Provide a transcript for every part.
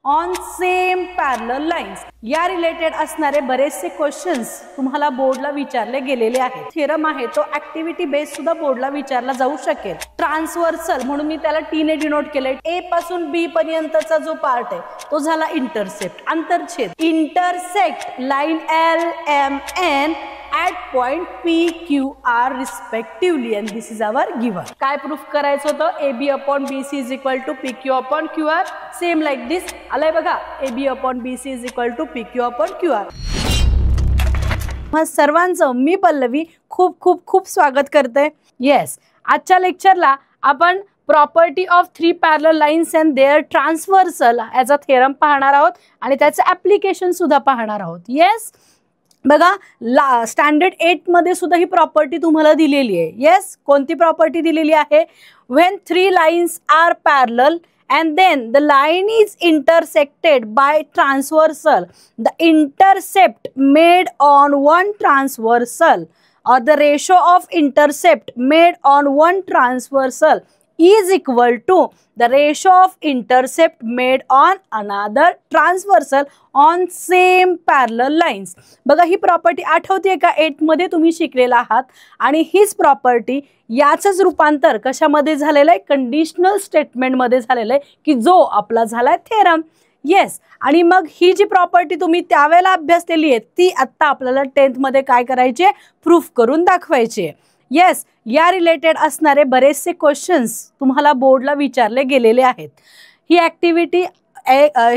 On same parallel lines या related असणारे बरेचसे क्वेश्चन्स तुम्हाला बोर्डला विचारले गेलेले आहेत। थेरम आहे तो ऍक्टिव्हिटी बेस सुद्धा बोर्डला विचारला जाऊ शकेल। ट्रान्सव्हर्सल म्हणून मी त्याला टी ने डिनोट केलंय। ए पासून बी पर्यंतचा जो पार्ट आहे तो झाला इंटरसेप्ट, आंतरछेद। Intersect line L M N at point P Q R respectively and this is our given. काय प्रूफ करायचं होतं? AB upon BC is equal to PQ upon QR. Same like this. आलंय बघा, AB upon BC is equal to PQ upon QR. मग सर्वांचं मी पल्लवी खूप खूप खूप स्वागत करते। येस, आजच्या लेक्चरला आपण property of three parallel lines and their transversal as a theorem पाहणार आहोत आणि त्याचं ॲप्लिकेशन सुद्धा पाहणार आहोत। येस, बघा स्टँडर्ड 8 मध्ये सुद्धा ही प्रॉपर्टी तुम्हाला दिलेली आहे। येस, कोणती प्रॉपर्टी दिलेली आहे? When three lines are parallel and then the line is intersected by transversal, the intercept made on one transversal or the ratio of intercept made on one transversal is equal to the ratio of intercept made on another transversal on same parallel lines. बघा ही property आठवते का? 8 मध्ये तुम्ही शिकलेला आहात आणि हीच property याचंच रूपांतर कशामध्ये झालेलं आहे? कंडिशनल स्टेटमेंट मध्ये झालेलं आहे की जो आपला झालाय थेरम। येस, आणि मग ही जी प्रॉपर्टी तुम्ही त्यावेळेला अभ्यासलेली आहे ती आता आपल्याला 10th मध्ये काय करायची? प्रूफ करून दाखवायची आहे। येस, या रिलेटेड असणारे बरेचसे क्वेश्चन्स तुम्हाला बोर्डला विचारले गेलेले आहेत। ही ॲक्टिव्हिटी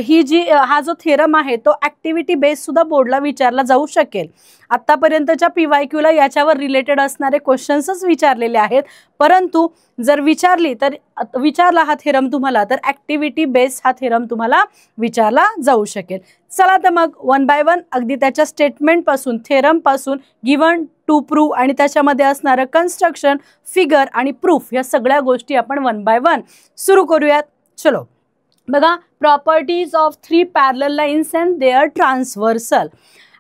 ही जी हा जो थेरम आहे तो ॲक्टिव्हिटी बेस सुद्धा बोर्डला विचारला जाऊ शकेल। आत्तापर्यंतच्या PYQ ला याच्यावर रिलेटेड असणारे क्वेश्चन्सच विचारलेले आहेत, परंतु जर विचारला हा थेरम तुम्हाला तर ॲक्टिव्हिटी बेस हा थेरम तुम्हाला विचारला जाऊ शकेल। चला तर मग वन बाय वन अगदी त्याच्या स्टेटमेंट पासून, थेरम पासून, गिवन टू प्रूव्ह आणि त्याच्यामध्ये असणारं कन्स्ट्रक्शन, फिगर आणि प्रूफ या सगळ्या गोष्टी आपण वन बाय वन सुरू करूयात। चलो बघा, properties of three parallel lines and their transversal.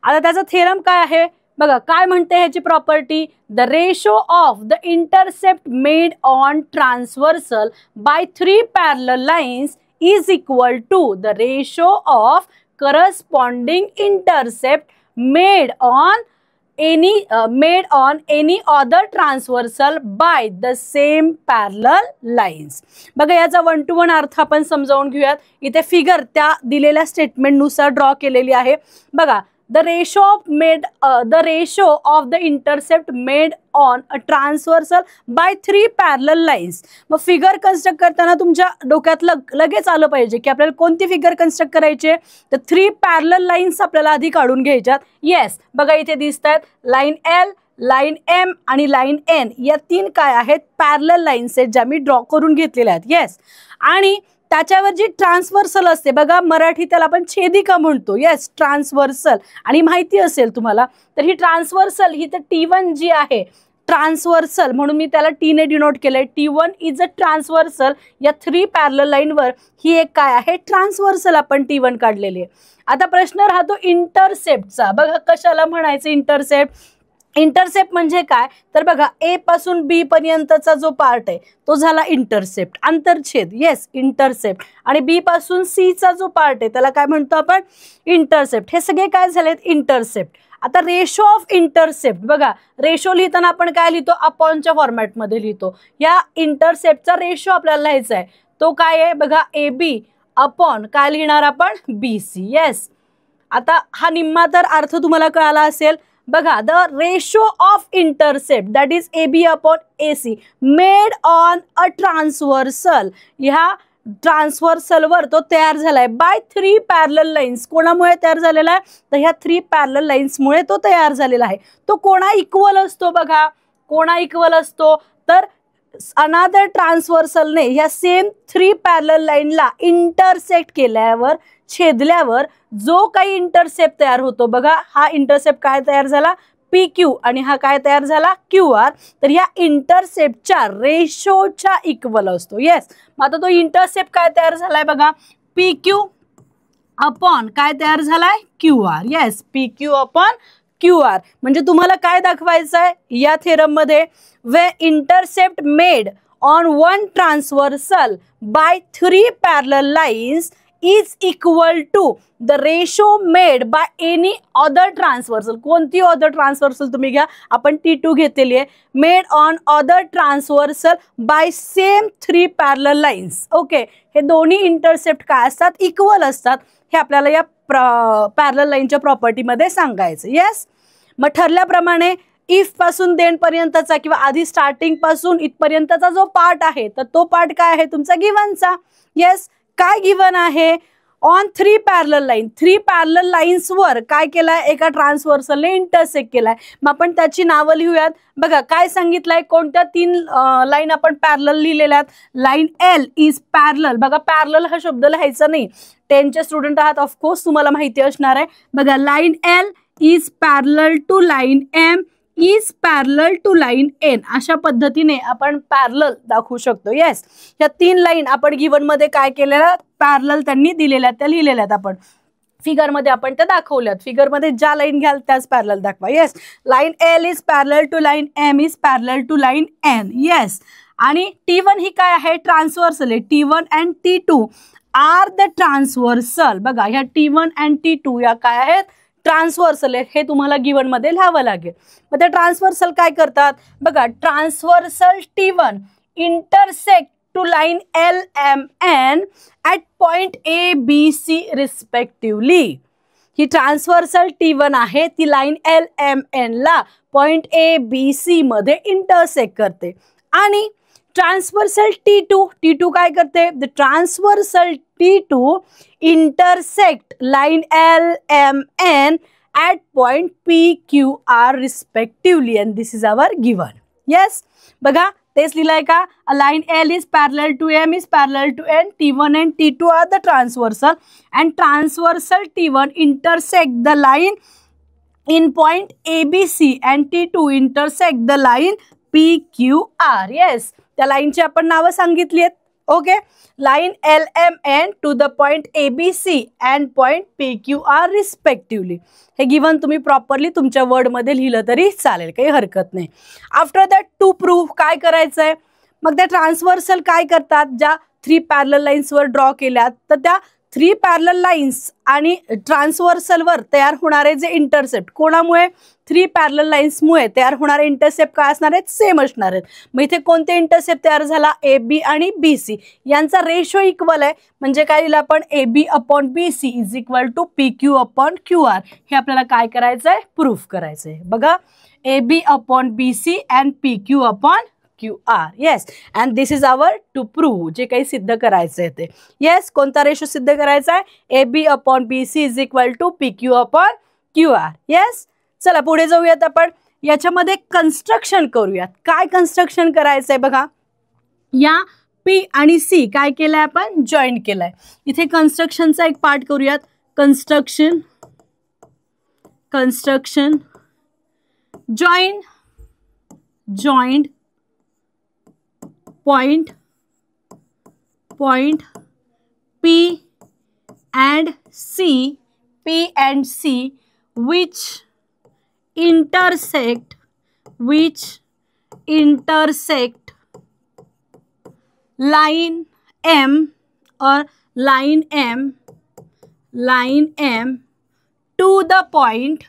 आता त्याचा थेरम काय आहे बघा, काय म्हणते ह्याची property? The ratio of the intercept made on transversal by three parallel lines is equal to the ratio of corresponding intercept made on any other transversal by the same parallel lines. बघा याचा 1 to 1 अर्थ आपण समजावून घेऊयात। इथे figure त्या दिलेल्या statement नुसार ड्रॉ केलेली आहे। बघा, the ratio of the intercept made on a transversal by three parallel lines. मग फिगर कन्स्ट्रक्ट करताना तुमच्या डोक्यात लगेच आलं पाहिजे की आपल्याला कोणती फिगर कन्स्ट्रक्ट करायची आहे? तर थ्री पॅरलल लाईन्स आपल्याला आधी काढून घ्यायच्यात। येस, बघा इथे दिसतात लाईन एल, लाईन एम आणि लाईन एन या तीन काय आहेत? पॅरलल लाईन्स आहेत ज्या मी ड्रॉ करून घेतलेल्या आहेत। येस, आणि त्याच्यावर जी ट्रान्सव्हर्सल असते बघा, मराठी त्याला आपण छेदिका म्हणतो। येस, ट्रान्सव्हर्सल, आणि माहिती असेल तुम्हाला तर ही ट्रान्सव्हर्सल ही तर T1 जी आहे ट्रान्सव्हर्सल म्हणून मी त्याला टी ने डिनोट केलंय। T1 is a transversal. या थ्री पॅरलल लाईनवर ही एक काय आहे? ट्रान्सव्हर्सल आपण T1 काढलेली आहे। आता प्रश्न राहतो इंटरसेप्टचा। बघा कशाला म्हणायचं इंटरसेप्ट? इंटरसेप्ट म्हणजे काय? तर बघा ए पासून बी पर्यंतचा जो पार्ट आहे तो झाला इंटरसेप्ट, आंतरछेद। येस, इंटरसेप्ट, आणि बी पासून सी चा जो पार्ट आहे त्याला काय म्हणतो आपण? इंटरसेप्ट। हे सगळे काय झालेत? इंटरसेप्ट। आता रेशो ऑफ इंटरसेप्ट बघा, रेशो लिहिताना आपण काय लिहितो? अपॉनच्या फॉर्मॅटमध्ये लिहितो। या इंटरसेप्टचा रेशो आपल्याला लिहायचा आहे, तो काय आहे बघा? AB अपॉन काय लिहिणार आपण? BC। येस, आता हा निम्मा तर अर्थ तुम्हाला कळाला असेल। बघा, the ratio of intercept that is AB upon AC made on a transversal, ह्या ट्रान्सव्हर्सलवर तो तयार झालाय बाय थ्री पॅरलल लाईन्स। कोणामुळे तयार झालेला आहे? तर ह्या थ्री पॅरलल लाईन्समुळे तो तयार झालेला आहे। तो कोणा इक्वल असतो? बघा, कोणा इक्वल असतो? तर अनादर ट्रान्सव्हर्सलने ह्या सेम थ्री पॅरलल लाईनला इंटरसेक्ट केल्यावर, छेदल्यावर जो काही इंटरसेप्ट तयार होतो बघा, हा इंटरसेप्ट काय तयार झाला? PQ, आणि हा काय तयार झाला? QR। तर या इंटरसेप्टच्या रेशोच्या इक्वल असतो। येस, मग आता तो इंटरसेप्ट काय तयार झालाय बघा? PQ अपॉन काय तयार झालाय? QR। Yes, PQ upon QR। म्हणजे तुम्हाला काय दाखवायचं आहे या थेरम मध्ये? The intercept made on one transversal by three parallel lines is equal to the ratio made by any other transversal. कोणती अदर ट्रान्सव्हर्सल तुम्ही घ्या, आपण T2 घेतलेली आहे. Made on other transversal by same 3 parallel lines. Okay, हे दोन्ही intercept काय असतात, इक्वल असतात. हे आपल्याला या पॅरलल लाईनच्या प्रॉपर्टीमध्ये सांगायचं. येस, मग ठरल्याप्रमाणे इफ पासून देन पर्यंतचा किंवा आधी स्टार्टिंग पासून इथपर्यंतचा जो पार्ट आहे तर तो पार्ट काय आहे तुमचा गिव्हनचा. येस, काय गिव्हन आहे, ऑन 3 पॅरलल लाईन, 3 पॅरलल लाईन्सवर काय केलाय, एका ट्रान्सव्हर्सलने इंटरसेक्ट केलाय. मग आपण त्याची नावं लिहूयात. बघा काय सांगितलंय, कोणत्या 3 लाईन आपण पॅरलल लिहिलेल्या आहेत. Line L is parallel. बघा पॅरलल हा शब्द लिहायचा नाही, 10चे स्टुडंट आहात, ऑफकोर्स तुम्हाला माहिती असणार आहे. बघा line L is parallel to line M is parallel to line N. अशा पद्धतीने आपण पॅरलल दाखवू शकतो. येस, या 3 लाईन आपण गिव्हन मध्ये काय केलेल्या, पॅरलल त्यांनी दिलेल्या त्या लिहिलेल्या आहेत. आपण फिगरमध्ये आपण त्या दाखवल्यात. फिगरमध्ये ज्या लाईन घ्याल त्याच पॅरलल दाखवा. Yes, line L is parallel to line M is parallel to line N. Yes, आणि T1 ही काय आहे, ट्रान्सव्हर्सल आहे. T1 and T2 are the transversal. बघा ह्या T1 अँड T2 या काय आहेत, ट्रान्सव्हर्सल आहे. हे तुम्हाला गिव्हन मध्ये लिहावं लागेल. मग ते ट्रान्सव्हर्सल काय करतात, बघा transversal T1 intersect to line LMN at point ABC respectively. ही ट्रान्सव्हर्सल T1 आहे, ती लाईन LMN ला पॉइंट ABC मध्ये इंटरसेक्ट करते. आणि ट्रान्सव्हर्सल T2 काय करते, the transversal T2 intersect line LMN at point PQR respectively. And this is our given. Yes, बघा तेच लिहिलंय का, a line L is parallel to M is parallel to N. T1 and T2 are the transversal and transversal T1 intersect the line in point ABC and T2 intersect the line PQR. Yes, त्या लाईनची आपण नावं सांगितली आहेत. Okay, line LMN to the point ABC and point PQR respectively. हे given तुम्ही properly तुमच्या वर्डमध्ये लिहिलं तरी चालेल, काही हरकत नाही. आफ्टर दॅट टू प्रूव्ह काय करायचं आहे, मग त्या ट्रान्सव्हर्सल काय करतात, ज्या 3 पॅरलल लाईन्सवर ड्रॉ केल्यात तर त्या 3 पॅरलल लाईन्स आणि ट्रान्सव्हर्सलवर तयार होणारे जे इंटरसेप्ट, कोणामुळे, 3 पॅरलल लाईन्समुळे तयार होणारे इंटरसेप्ट काय असणार आहेत, सेम असणार आहेत. मग इथे कोणते इंटरसेप्ट तयार झाला, AB आणि BC यांचा रेशो इक्वल आहे. म्हणजे काय लिहिलं आपण, AB upon BC is equal to PQ upon QR. हे आपल्याला काय करायचं आहे, प्रूफ करायचं आहे. बघा AB upon BC and PQ upon QR. Yes, and this is our to prove, जे काही सिद्ध करायचं आहे ते. येस, कोणता रेशो सिद्ध करायचा आहे, AB upon BC is equal to PQ upon QR. Yes, चला पुढे जाऊयात. आपण याच्यामध्ये कन्स्ट्रक्शन करूयात. काय कन्स्ट्रक्शन करायचं आहे, बघा या P आणि C काय केलंय, आपण जॉईंट केलाय. इथे कन्स्ट्रक्शनचा एक पार्ट करूयात. Construction joint point P and C which intersect line M or line M to the point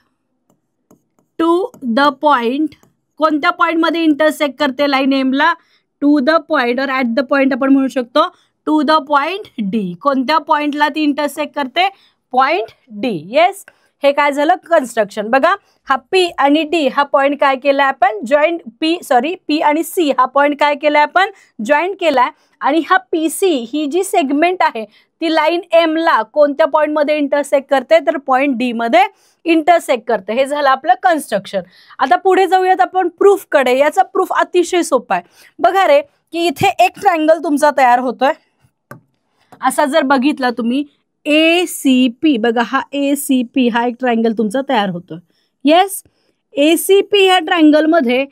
कोणत्या पॉइंट मध्ये इंटरसेक्ट करते लाईन M ला, टू द पॉइंट और ॲट द पॉइंट आपण म्हणू शकतो, टू द पॉइंट D. कोणत्या पॉइंटला ती इंटरसेक्ट करते, पॉइंट D. येस, हे काय झालं कन्स्ट्रक्शन. बघा हा P आणि D हा पॉइंट काय केलाय आपण, जॉईंट P आणि C हा पॉइंट काय केलाय आपण, जॉईंट केलाय. आणि हा PC ही जी सेगमेंट आहे ती लाईन M ला कोणत्या पॉइंट मध्ये इंटरसेक्ट करते, तर पॉइंट D मध्ये इंटरसेक्ट करते. हे झालं आपलं कन्स्ट्रक्शन. आता पुढे जाऊयात आपण प्रूफ कडे. याचा प्रूफ अतिशय सोपा आहे. बघा रे की इथे एक ट्रायंगल तुमचा तयार होतोय. असा जर बघितला तुम्ही ACP, बघा हा ACP हा एक ट्रायंगल तुमचा तयार होतोय. येस, ACP ह्या ट्रायंगल मध्ये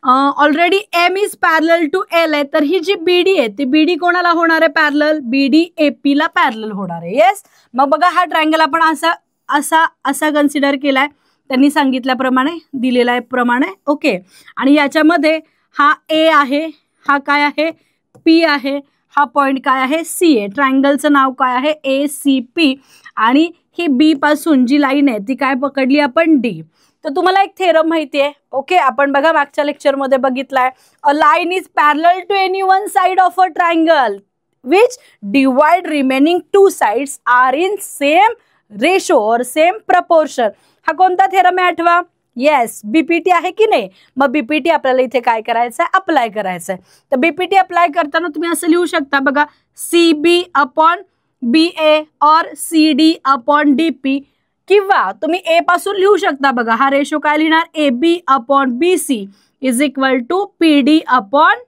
already M is parallel to L आहे. तर ही जी BD आहे ती BD कोणाला होणार आहे, पॅरलल, BD AP ला पॅरलल होणार आहे. येस, मग बघा हा ट्रायंगल आपण असा कन्सिडर केलाय, त्यांनी सांगितल्याप्रमाणे दिलेला आहे प्रमाणे. ओके, आणि याच्यामध्ये हा A आहे, हा काय आहे, P आहे, हा पॉइंट काय आहे CA, ट्रायंगलचं नाव काय आहे ACP आणि ही B पासून जी लाईन आहे ती काय पकडली आपण D. तर तुम्हाला एक थेरम माहिती आहे ओके, आपण बघा मागच्या लेक्चरमध्ये बघितलाय, a line is parallel to any one side of a triangle which divide remaining two sides are in same ratio or same proportion. हा कोणता थेरम आहे आठवा, येस BPT आहे की नाही. मग BPT आपल्याला इथे काय करायचं आहे, अप्लाय करायचं आहे. तर BPT अप्लाय करताना तुम्ही असं लिहू शकता बघा, CB अपॉन BA और CD अपॉन DP, किंवा तुम्ही A पासून लिहू शकता बघा, हा रेशो काय लिहिणार AB upon BC is equal to PD upon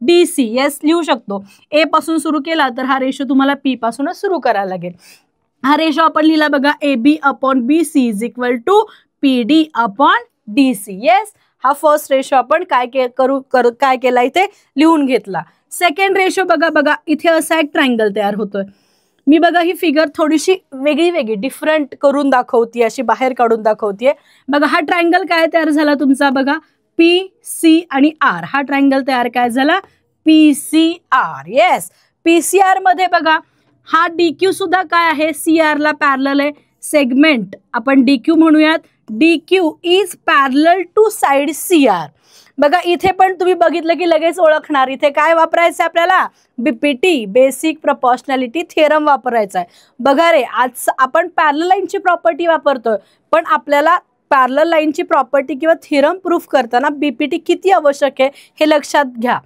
DC. Yes लिहू शकतो. A पासून सुरू केला तर हा रेशो तुम्हाला P पासूनच सुरू करायला लागेल. हा रेशो आपण लिहिला बघा, AB upon BC is equal to PD upon DC. Yes, हा फर्स्ट रेशो आपण काय केला इथे लिहून घेतला. सेकंड रेशो बघा इथे असा एक ट्रायंगल तयार होतोय. मी बघा ही फिगर थोडीशी वेगळी डिफरंट करून दाखवते, अशी बाहेर काढून दाखवते बघा. हा ट्रायंगल काय तयार झाला तुमचा बघा, PC आणि R. हा ट्रायंगल तयार काय झाला PCR. येस, PCR मध्ये बघा हा DQ सुद्धा काय आहे CR ला पॅरलल आहे. सेगमेंट आपण DQ म्हणूयात, DQ is parallel to side CR. बघा इथे पण तुम्ही बघितलं की लगेच ओळखणार, इथे काय वापरायचं आपल्याला BPT बेसिक प्रपोर्शनॅलिटी थेरम वापरायचा आहे. बघा रे, आज आपण पॅरलल लाईनची प्रॉपर्टी वापरतोय, पण आपल्याला पॅरलल लाईनची प्रॉपर्टी किंवा थेरम प्रूफ करताना BPT किती आवश्यक आहे हे लक्षात घ्या.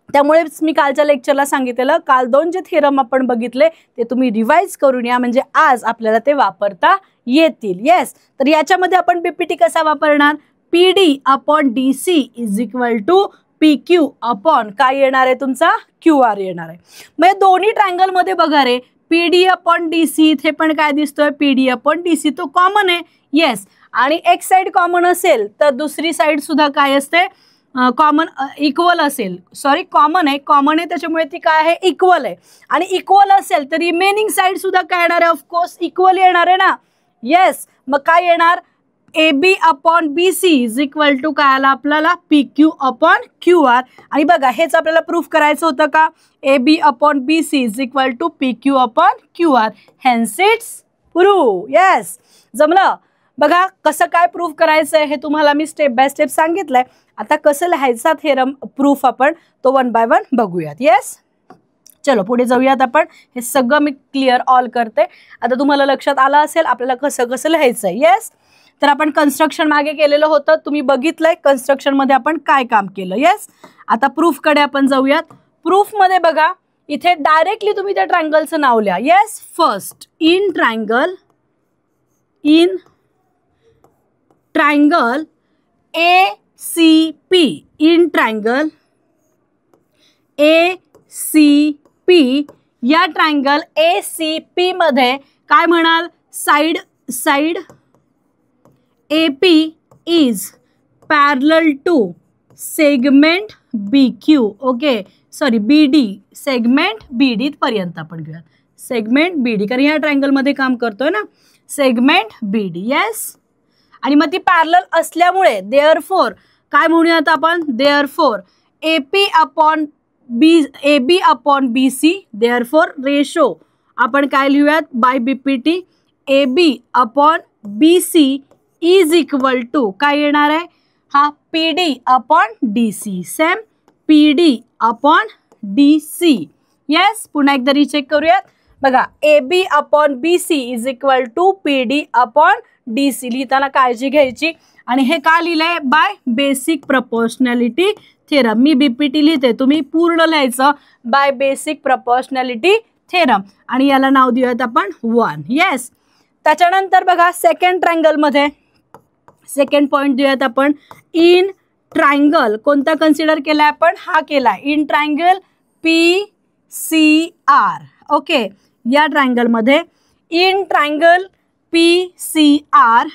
त्यामुळेच मी कालच्या लेक्चरला सांगितलेलं, काल 2 जे थेरम आपण बघितले ते तुम्ही रिवाइज करून या, म्हणजे आज आपल्याला ते वापरता येतील. येस, तर याच्यामध्ये आपण BPT कसा वापरणार, PD upon DC is equal to PQ upon काय येणार आहे तुमचा QR येणार आहे. म्हणजे दोन्ही ट्रायंगल मध्ये बघा रे, PD अपॉन DC इथे पण काय दिसतोय PD अपॉन DC, तो कॉमन आहे. येस, आणि एक साइड कॉमन असेल तर दुसरी साइड सुद्धा काय असते कॉमन इक्वल असेल. सॉरी, कॉमन आहे त्याच्यामुळे ती काय आहे इक्वल आहे. आणि इक्वल असेल तर रिमेनिंग साइड सुद्धा काय येणार आहे, ऑफकोर्स इक्वल येणार आहे ना. येस, मग काय येणार AB upon BC is equal to काय आला आपल्याला PQ अपॉन QR. आणि बघा हेच आपल्याला प्रूफ करायचं होतं का, AB upon BC is equal to PQ upon QR. Hence it's proof. Yes, जमलं. बघा कसं काय प्रूफ करायचं आहे हे तुम्हाला मी स्टेप बाय स्टेप सांगितलंय. आता कसं लिहायचा थेरम प्रूफ आपण तो 1 बाय 1 बघूयात. येस, चलो पुढे जाऊयात. आपण हे सगळं मी क्लिअर ऑल करते. आता तुम्हाला लक्षात आलं असेल आपल्याला कसं लिहायचं आहे. येस, तर आपण कन्स्ट्रक्शन मागे केलेलं होतं, तुम्ही बघितलंय कन्स्ट्रक्शन मध्ये आपण काय काम केलं. येस, आता प्रूफ कडे आपण जाऊयात. प्रूफ मध्ये बघा इथे डायरेक्टली तुम्ही त्या ट्रायंगलचं नाव लिहा. Yes, first in triangle ACP, in triangle ACP, या ट्रायंगल ACP मध्ये काय म्हणाल, side AP is parallel to segment BQ. Okay, sorry BD, segment BD पर्यंत आपण घेऊयात, सेगमेंट BD, कारण ह्या ट्रायंगल मध्ये काम करतोय ना, सेगमेंट BD. येस, आणि मग ती पॅरलल असल्यामुळे देअरफॉर काय म्हणूयात आपण, therefore AB upon BC, therefore ratio आपण काय लिहूयात by BPT, AB upon BC is equal to काय येणार आहे, हा PD upon DC, same PD upon DC. Yes, पुन्हा एकदा रिचेक करूयात. बघा AB upon BC is equal to PD upon DC. लिहिताना काळजी घ्यायची. आणि हे का लिहिलंय, बाय बेसिक प्रपोर्शनॅलिटी थेरम. मी BPT लिहिते, तुम्ही पूर्ण लिहायचं बाय बेसिक प्रपोर्शनॅलिटी थेरम. आणि याला नाव देऊयात आपण 1. येस, त्याच्यानंतर बघा सेकंड ट्रायंगल मध्ये सेकंड पॉइंट देऊयात आपण, इन ट्रायंगल कोणता कन्सिडर केलाय आपण, हा केलाय इन ट्रायंगल PCR. ओके, या ट्रायंगल मध्ये in triangle PCR,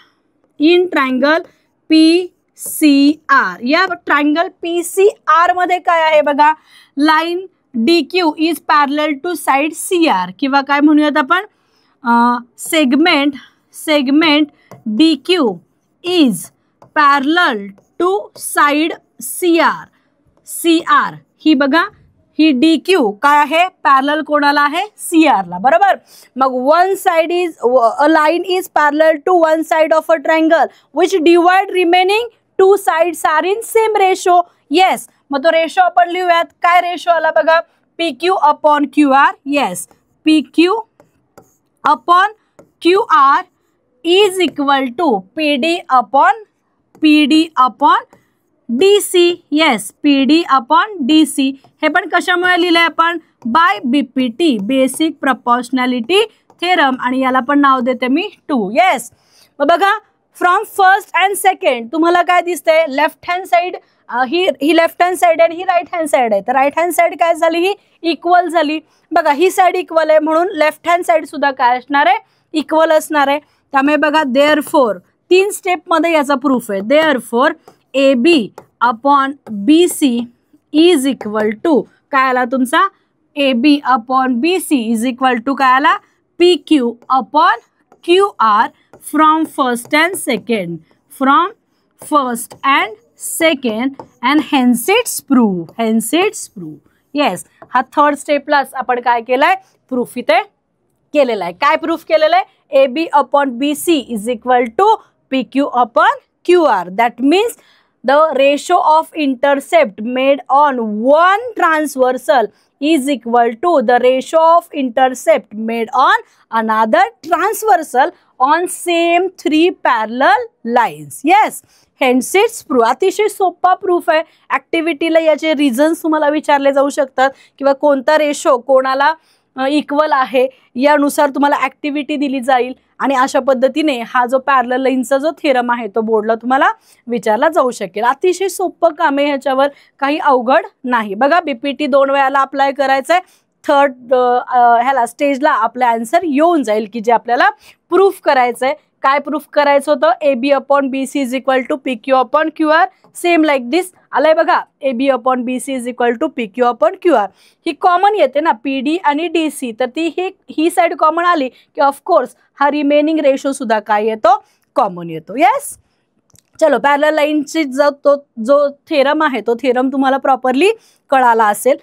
in triangle PCR, या ट्रायंगल PCR मध्ये काय आहे बघा, line DQ is parallel to side CR, किंवा काय म्हणूयात आपण segment DQ is parallel to side CR. ही बघा ही डी क्यू काय आहे, पॅरलल कोणाला आहे, CR ला, बरोबर. मग one side is a line is parallel to one side of a triangle which divide remaining two sides are in same ratio. Yes, मग तो रेशो आपण लिहूयात. काय रेशो आला बघा, PQ upon QR. Yes, PQ upon QR is equal to PD upon DC. Yes, PD upon DC. हे पण कशामुळे लिहिलंय आपण, by BPT, basic proportionality theorem, आणि याला पण नाव देते मी 2. येस, मग बघा फ्रॉम फर्स्ट अँड सेकंड तुम्हाला काय दिसतंय, लेफ्ट हँड साइड ही लेफ्ट हँड साइड आणि ही राईट हँड साइड आहे. तर राईट हँड साइड काय झाली, ही इक्वल झाली. बघा ही साइड इक्वल आहे म्हणून लेफ्ट हँड साइड सुद्धा काय असणार आहे, इक्वल असणार आहे. त्यामुळे बघा देअरफोर 3 स्टेपमध्ये याचा प्रूफ आहे. Therefore AB upon BC is equal to काय आला तुमचा, AB upon BC is equal to काय आला, PQ upon QR from first and second, and hence it's proof. Yes, हा थर्ड स्टेपलाच आपण काय केलाय, प्रूफ इथे केलेला आहे. काय प्रूफ केलेलं आहे, AB upon BC is equal to PQ upon QR. That means the ratio of intercept made on one transversal is equal to the ratio of intercept made on another transversal on same 3 parallel lines. Yes, hence it's proof. अतिशय सोपा proof आहे. ऍक्टिव्हिटीला याचे reasons तुम्हाला विचारले जाऊ शकतात किंवा कोणता रेशो कोणाला इक्वल आहे यानुसार तुम्हाला ऍक्टिव्हिटी दिली जाईल आणि अशा पद्धतीने हा जो पॅरलल लाईनचा जो थेरम आहे तो बोर्डला तुम्हाला विचारला जाऊ शकेल. अतिशय सोपं काम आहे, ह्याच्यावर काही अवघड नाही. बघा BPT 2 वेळाला अप्लाय करायचं आहे. थर्ड ह्याला स्टेजला आपला आन्सर येऊन जाईल की जे आपल्याला प्रूफ करायचं आहे. काय प्रूफ करायचं होतं, AB upon BC is equal to PQ upon QR. Same like this आलंय बघा, AB upon BC is equal to PQ upon QR. ही कॉमन येते ना PD आणि DC, तर ती ही साइड कॉमन आली की ऑफकोर्स हा रिमेनिंग रेशो सुद्धा काय येतो, कॉमन येतो. येस, चलो पॅरलल लाईनची जो थेरम आहे तो थेरम तुम्हाला प्रॉपरली कळाला असेल.